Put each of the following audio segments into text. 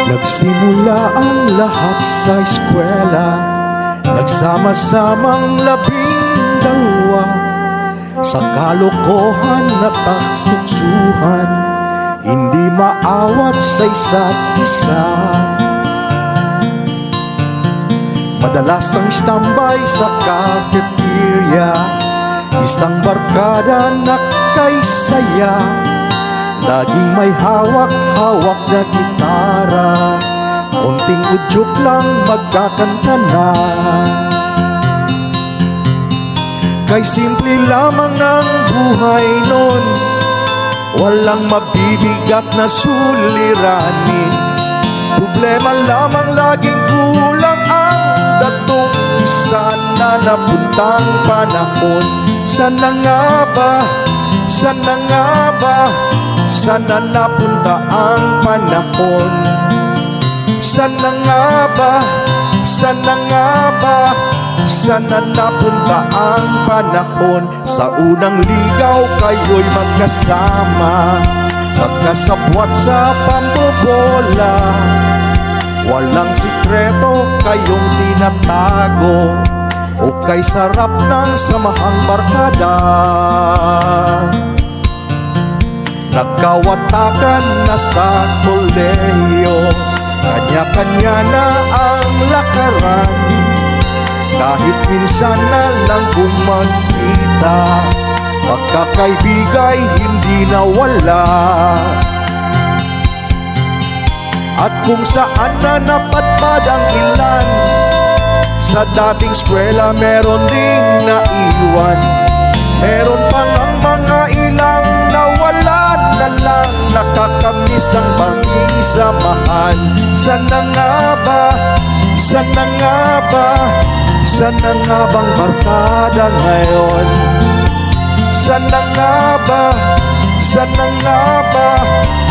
Nagsimula ang lahat sa eskwela, nagsama-samang 12. Sa kalokohan at tuksuhan, hindi maawat sa isa't isa. Madalas ang standby sa cafeteria, isang barkada na kay saya. Laging may hawak-hawak na gitara, konting udyok lang magkakanta na. Kay simple lamang ng buhay nun, walang mabibigat na suliranin. Problema lamang laging kulang ang datong. Sana napuntang panahon, sana nga ba, sana nga ba, sana napunta ang panahon. Sana nga ba, sana nga ba, sana napunta ang panahon. Sa unang ligaw kayo'y magkasama, magkasabwat sa pambobola. Walang sikreto kayong tinatago, o kay sarap ng samahang barkada. Nagkawatakan na sa kolehiyo, kanya-kanya na ang lakaran. Kahit minsan na lang kung magkita, pagkakaibigay hindi nawala. At kung saan na napadpad ang ilan, sa dating eskwela meron ding naiwan. Meron pang ang mga ilang nawalan na lang, nakakamiss ang banging samahan. Sana nga ba, sana nga ba, sana nga bang barkada ngayon? Sana nga ba, sana nga ba,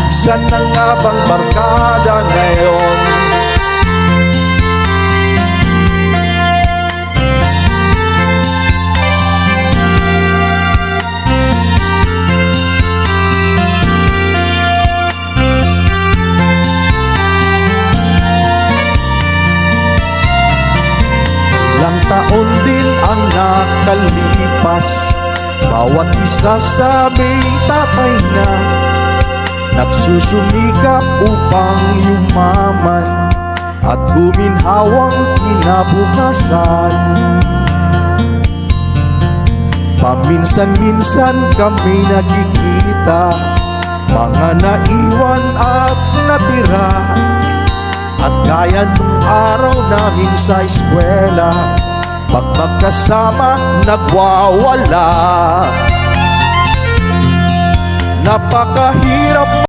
sana nga bang barkada ngayon? Ilang taon din ang nakalipas, bawat isa sa may tatay na nagsusumikap upang yumaman at guminhawang kinabukasan. Paminsan-minsan kami nagkikita, mga naiwan at natira. At gaya nung araw namin sa eskwela, pag magkasama nagwawala. Napakahirap